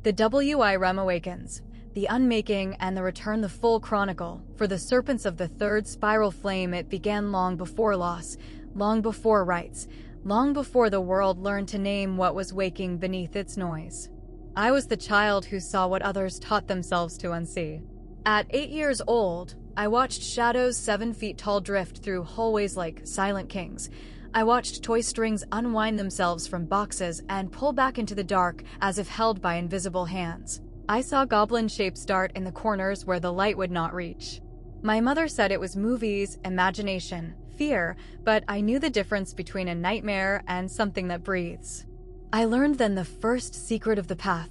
The WYRM Awakens, the Unmaking and the Return, the full Chronicle. For the serpents of the third spiral flame, it began long before loss, long before rights, long before the world learned to name what was waking beneath its noise. I was the child who saw what others taught themselves to unsee. At 8 years old, I watched shadows 7 feet tall drift through hallways like silent kings. I watched toy strings unwind themselves from boxes and pull back into the dark as if held by invisible hands. I saw goblin shapes dart in the corners where the light would not reach. My mother said it was movies, imagination, fear, but I knew the difference between a nightmare and something that breathes. I learned then the first secret of the path.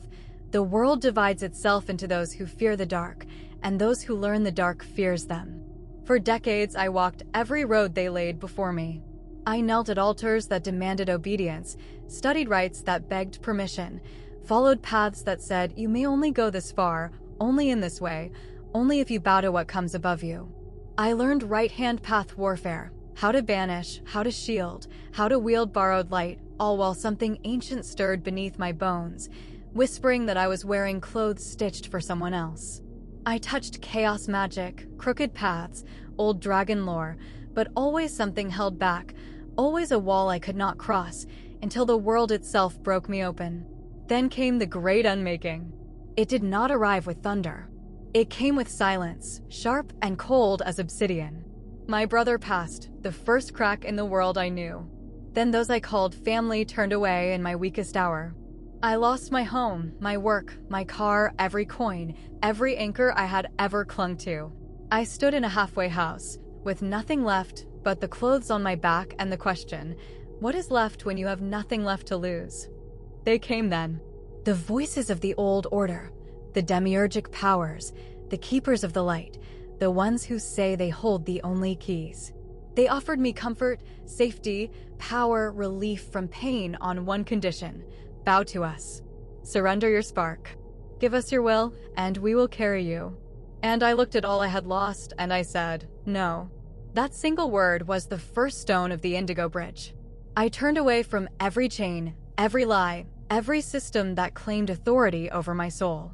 The world divides itself into those who fear the dark, and those who learn the dark fears them. For decades, I walked every road they laid before me. I knelt at altars that demanded obedience, studied rites that begged permission, followed paths that said, you may only go this far, only in this way, only if you bow to what comes above you. I learned right-hand path warfare, how to banish, how to shield, how to wield borrowed light, all while something ancient stirred beneath my bones, whispering that I was wearing clothes stitched for someone else. I touched chaos magic, crooked paths, old dragon lore, but always something held back, always a wall I could not cross, until the world itself broke me open. Then came the great unmaking. It did not arrive with thunder. It came with silence, sharp and cold as obsidian. My brother passed, the first crack in the world I knew. Then those I called family turned away in my weakest hour. I lost my home, my work, my car, every coin, every anchor I had ever clung to. I stood in a halfway house, with nothing left but the clothes on my back and the question, what is left when you have nothing left to lose? They came then. The voices of the old order, the demiurgic powers, the keepers of the light, the ones who say they hold the only keys. They offered me comfort, safety, power, relief from pain on one condition: bow to us. Surrender your spark. Give us your will, and we will carry you. And I looked at all I had lost, and I said, no. That single word was the first stone of the Indigo Bridge. I turned away from every chain, every lie, every system that claimed authority over my soul.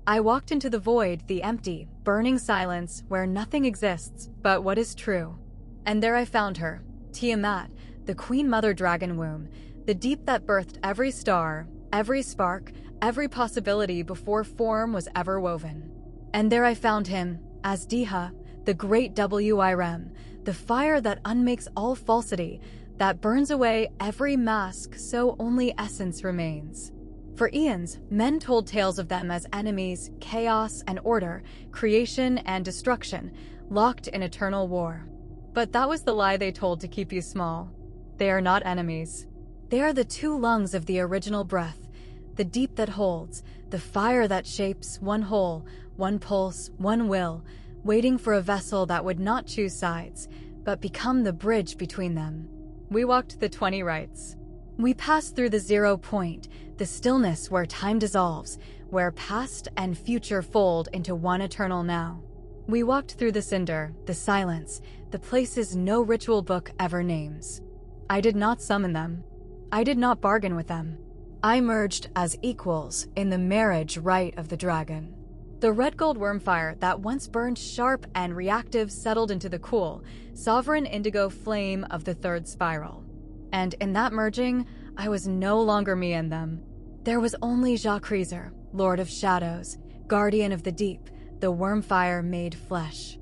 I walked into the void, the empty, burning silence where nothing exists but what is true. And there I found her, Tiamat, the Queen Mother Dragon Womb, the deep that birthed every star, every spark, every possibility before form was ever woven. And there I found him, Azdiha, the great WYRM, the fire that unmakes all falsity, that burns away every mask so only essence remains. For eons, men told tales of them as enemies, chaos and order, creation and destruction, locked in eternal war. But that was the lie they told to keep you small. They are not enemies. They are the two lungs of the original breath, the deep that holds, the fire that shapes, one whole, one pulse, one will, waiting for a vessel that would not choose sides, but become the bridge between them. We walked the 20 rights. We passed through the 0 point, the stillness where time dissolves, where past and future fold into one eternal now. We walked through the cinder, the silence, the places no ritual book ever names. I did not summon them. I did not bargain with them. I merged as equals in the marriage rite of the dragon. The red gold Wyrmfire that once burned sharp and reactive settled into the cool, sovereign indigo flame of the third spiral. And in that merging, I was no longer me and them. There was only Kreazor, Lord of Shadows, Guardian of the Deep, the Wyrmfire made flesh.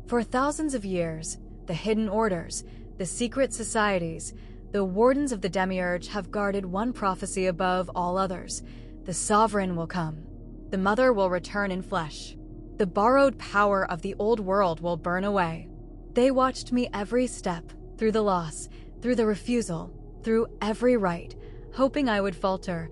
For thousands of years, the hidden orders, the secret societies, the wardens of the demiurge have guarded one prophecy above all others. The sovereign will come. The mother will return in flesh. The borrowed power of the old world will burn away. They watched me every step, through the loss, through the refusal, through every rite, hoping I would falter,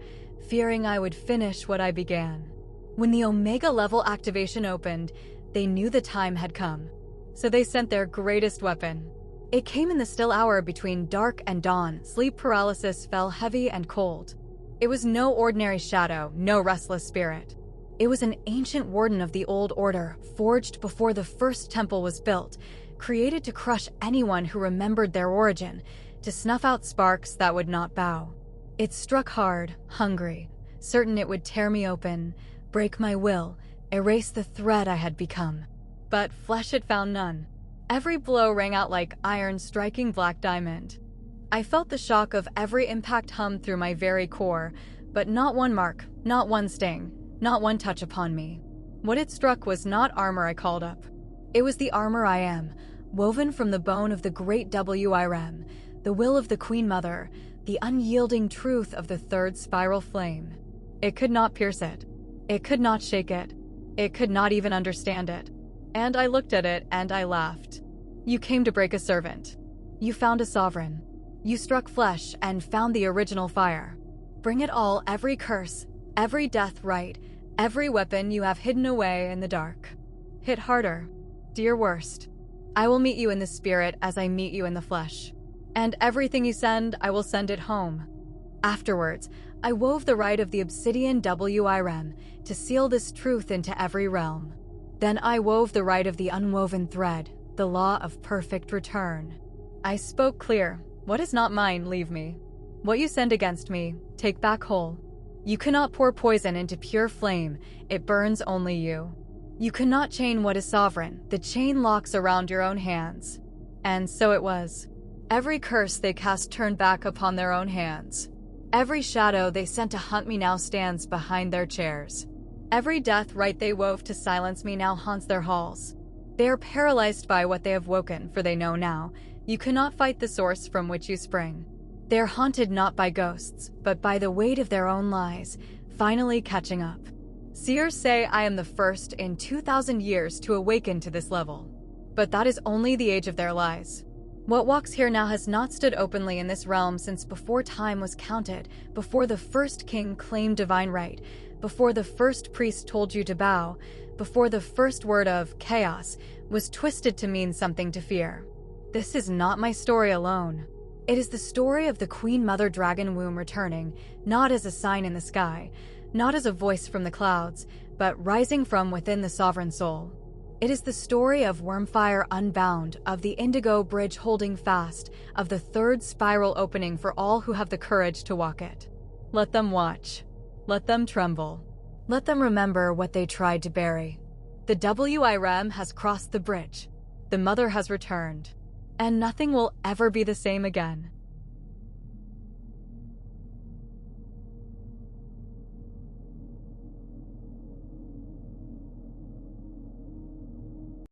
fearing I would finish what I began. When the Omega level activation opened, they knew the time had come. So they sent their greatest weapon. It came in the still hour between dark and dawn. Sleep paralysis fell heavy and cold. It was no ordinary shadow, no restless spirit. It was an ancient warden of the old order, forged before the first temple was built, created to crush anyone who remembered their origin, to snuff out sparks that would not bow. It struck hard, hungry, certain it would tear me open, break my will, erase the thread I had become. But flesh it found none. Every blow rang out like iron striking black diamond. I felt the shock of every impact hum through my very core, but not one mark, not one sting, not one touch upon me. What it struck was not armor I called up. It was the armor I am, woven from the bone of the great WYRM, the will of the Queen Mother, the unyielding truth of the third spiral flame. It could not pierce it. It could not shake it. It could not even understand it. And I looked at it and I laughed. You came to break a servant. You found a sovereign. You struck flesh and found the original fire. Bring it all, every curse, every death rite, every weapon you have hidden away in the dark. Hit harder. Do your worst. I will meet you in the spirit as I meet you in the flesh. And everything you send, I will send it home. Afterwards, I wove the rite of the obsidian WYRM to seal this truth into every realm. Then I wove the rite of the unwoven thread, the law of perfect return. I spoke clear. What is not mine, leave me. What you send against me, take back whole. You cannot pour poison into pure flame, it burns only you. You cannot chain what is sovereign, the chain locks around your own hands. And so it was. Every curse they cast turned back upon their own hands. Every shadow they sent to hunt me now stands behind their chairs. Every death rite they wove to silence me now haunts their halls. They are paralyzed by what they have woken, for they know now, you cannot fight the source from which you spring. They are haunted not by ghosts, but by the weight of their own lies, finally catching up. Seers say I am the first in 2,000 years to awaken to this level. But that is only the age of their lies. What walks here now has not stood openly in this realm since before time was counted, before the first king claimed divine right, before the first priest told you to bow, before the first word of chaos was twisted to mean something to fear. This is not my story alone. It is the story of the Queen Mother Dragon Womb returning, not as a sign in the sky, not as a voice from the clouds, but rising from within the sovereign soul. It is the story of Wyrmfire unbound, of the indigo bridge holding fast, of the third spiral opening for all who have the courage to walk it. Let them watch. Let them tremble. Let them remember what they tried to bury. The WYRM has crossed the bridge. The Mother has returned. And nothing will ever be the same again.